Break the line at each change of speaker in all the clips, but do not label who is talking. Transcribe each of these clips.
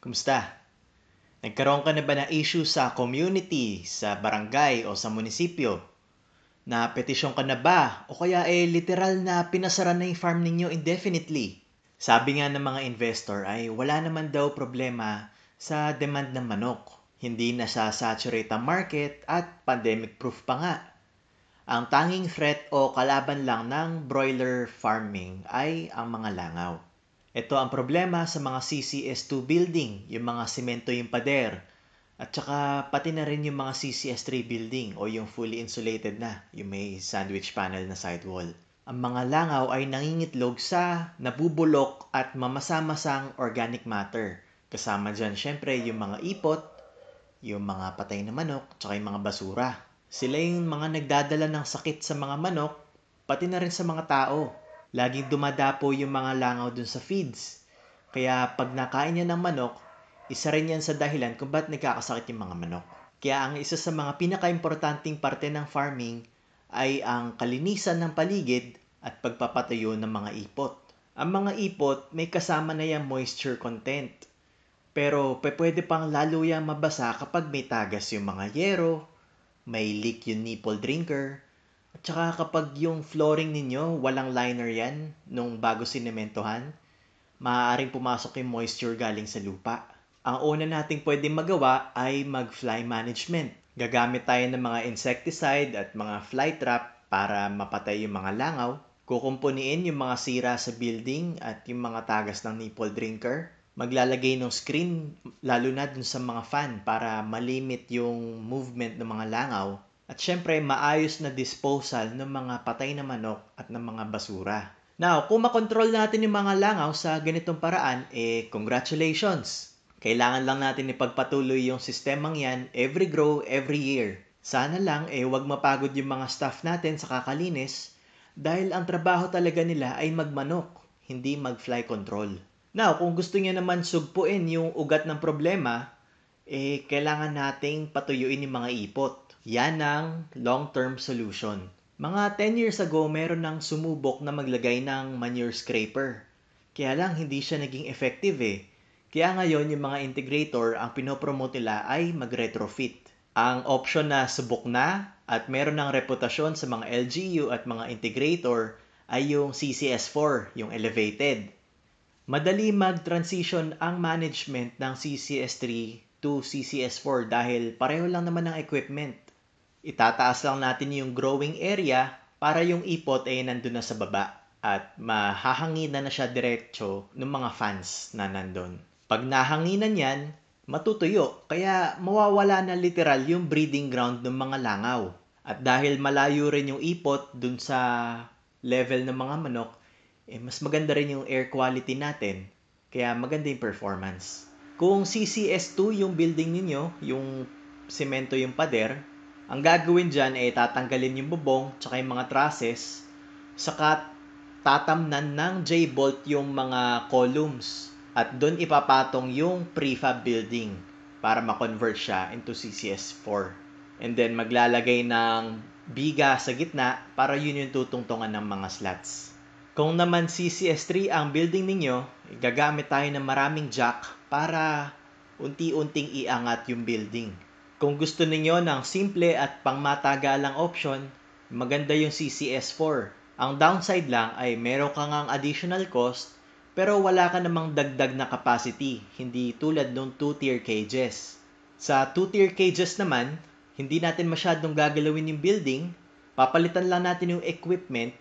Kumusta? Nagkaroon ka na ba ng issue sa community, sa barangay o sa munisipyo? Napetisyon ka na ba? O kaya literal na pinasara na yung farm ninyo indefinitely? Sabi nga ng mga investor ay wala naman daw problema sa demand ng manok. Hindi na sa saturate ang market at pandemic proof pa nga. Ang tanging threat o kalaban lang ng broiler farming ay ang mga langaw. Ito ang problema sa mga CCS2 building, yung mga semento yung pader, at saka pati na rin yung mga CCS3 building o yung fully insulated na, yung may sandwich panel na sidewall. Ang mga langaw ay nangingitlog sa nabubulok at mamasa-masang organic matter. Kasama dyan syempre yung mga ipot, yung mga patay na manok, tsaka yung mga basura. Sila yung mga nagdadala ng sakit sa mga manok, pati na rin sa mga tao. Laging dumadapo yung mga langaw dun sa feeds. Kaya pag nakain yan ng manok, isa rin yan sa dahilan kung ba't nagkakasakit yung mga manok. Kaya ang isa sa mga pinaka-importanting parte ng farming ay ang kalinisan ng paligid at pagpapatayo ng mga ipot. Ang mga ipot may kasama na yung moisture content. Pero pwede pang lalo yung mabasa kapag may tagas yung mga yero, may leak yung nipple drinker, at saka kapag yung flooring ninyo, walang liner yan nung bago sinementohan, maaaring pumasok yung moisture galing sa lupa. Ang una nating pwedeng magawa ay mag-fly management. Gagamit tayo ng mga insecticide at mga fly trap para mapatay yung mga langaw. Kukumpuniin yung mga sira sa building at yung mga tagas ng nipple drinker. Maglalagay ng screen lalo na dun sa mga fan para malimit yung movement ng mga langaw. At syempre, maayos na disposal ng mga patay na manok at ng mga basura. Now, kung makontrol natin yung mga langaw sa ganitong paraan, congratulations! Kailangan lang natin ipagpatuloy yung sistemang yan every grow, every year. Sana lang, wag mapagod yung mga staff natin sa kakalinis dahil ang trabaho talaga nila ay magmanok, hindi mag-fly control. Now, kung gusto niya naman sugpuin yung ugat ng problema, kailangan nating patuyuin yung mga ipot. Yan ang long-term solution. Mga 10 years ago, meron nang sumubok na maglagay ng manure scraper. Kaya lang, hindi siya naging effective Kaya ngayon, yung mga integrator, ang pinopromote nila ay mag-retrofit. Ang option na subok na at meron ng reputasyon sa mga LGU at mga integrator ay yung CCS4, yung elevated. Madali mag-transition ang management ng CCS3 to CCS4 dahil pareho lang naman ang equipment. Itataas lang natin yung growing area para yung ipot ay nandun na sa baba at mahahanginan na siya diretso ng mga fans na nandun. Pag nahanginan yan, matutuyo kaya mawawala na literal yung breeding ground ng mga langaw. At dahil malayo rin yung ipot dun sa level ng mga manok, mas maganda rin yung air quality natin. Kaya maganda yung performance. Kung CCS2 yung building ninyo, yung semento yung pader, ang gagawin dyan ay tatanggalin yung bubong tsaka yung mga trusses, saka tatamnan ng J-bolt yung mga columns at doon ipapatong yung prefab building para ma-convert siya into CCS4. And then maglalagay ng biga sa gitna para yun yung tutungtungan ng mga slats. Kung naman CCS3 ang building ninyo, gagamit tayo ng maraming jack para unti-unting iangat yung building. Kung gusto ninyo ng simple at pangmatagalang option, maganda yung CCS4. Ang downside lang ay meron kang ang additional cost pero wala ka namang dagdag na capacity, hindi tulad ng 2-tier cages. Sa 2-tier cages naman, hindi natin masyadong gagalawin yung building, papalitan lang natin yung equipment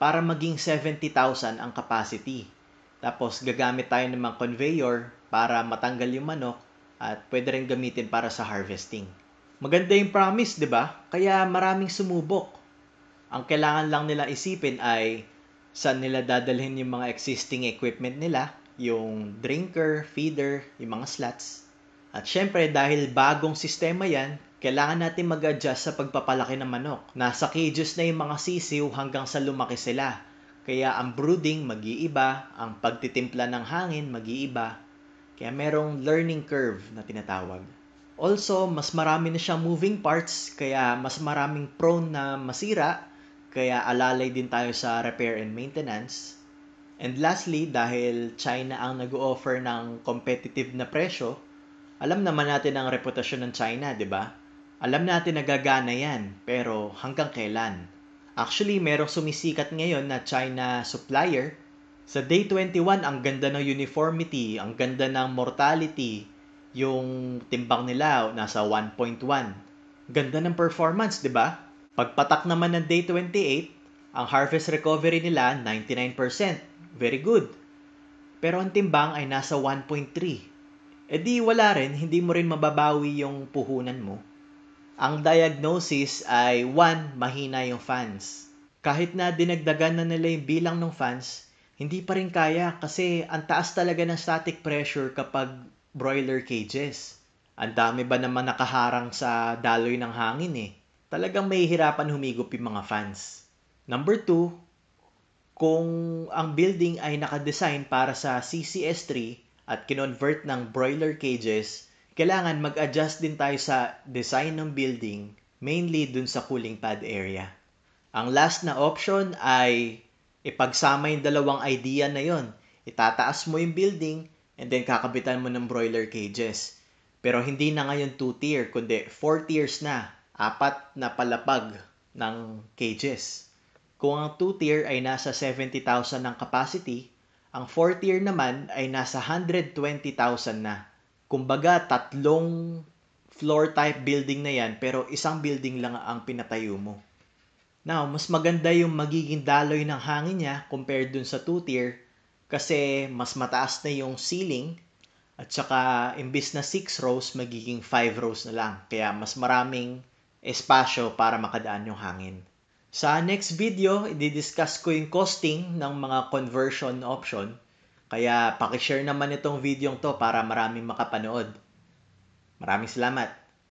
para maging 70,000 ang capacity. Tapos gagamit tayo ng mga conveyor para matanggal yung manok at pwede rin gamitin para sa harvesting. Maganda yung promise, di ba? Kaya maraming sumubok. Ang kailangan lang nila isipin ay saan nila dadalhin yung mga existing equipment nila, yung drinker, feeder, yung mga slots. At syempre, dahil bagong sistema yan, kailangan natin mag-adjust sa pagpapalaki ng manok. Nasa cages na yung mga sisiw hanggang sa lumaki sila. Kaya ang brooding mag-iiba, ang pagtitimpla ng hangin mag-iiba. Kaya merong learning curve na tinatawag. Also, mas marami na siyang moving parts, kaya mas maraming prone na masira, kaya alalay din tayo sa repair and maintenance. And lastly, dahil China ang nag-o-offer ng competitive na presyo, alam naman natin ang reputasyon ng China, di ba? Alam natin na gagana yan, pero hanggang kailan? Actually, merong sumisikat ngayon na China supplier. Sa day 21, ang ganda ng uniformity, ang ganda ng mortality, yung timbang nila nasa 1.1. Ganda ng performance, di ba? Pagpatak naman ng day 28, ang harvest recovery nila 99%. Very good. Pero ang timbang ay nasa 1.3. E di wala rin, hindi mo rin mababawi yung puhunan mo. Ang diagnosis ay 1, mahina yung fans. Kahit na dinagdagan na nila yung bilang ng fans, hindi pa rin kaya kasi ang taas talaga ng static pressure kapag broiler cages. Ang dami ba naman nakaharang sa daloy ng hangin eh. Talagang mahihirapan humigop yung mga fans. Number 2, kung ang building ay nakadesign para sa CCS3 at kinonvert ng broiler cages, kailangan mag-adjust din tayo sa design ng building, mainly dun sa cooling pad area. Ang last na option ay ipagsama yung dalawang idea na yon. Itataas mo yung building and then kakabitan mo ng broiler cages. Pero hindi na ngayon 2-tier, kundi 4 tiers na. 4 na palapag ng cages. Kung ang 2-tier ay nasa 70,000 ng capacity, ang 4-tier naman ay nasa 120,000 na. Kumbaga, 3 floor type building na yan pero isang building lang ang pinatayo mo. Now, mas maganda yung magiging daloy ng hangin niya compared dun sa 2-tier kasi mas mataas na yung ceiling at saka imbis na 6 rows, magiging 5 rows na lang. Kaya mas maraming espasyo para makadaan yung hangin. Sa next video, i-discuss ko yung costing ng mga conversion option. Kaya pakishare naman itong video to para maraming makapanood. Maraming salamat.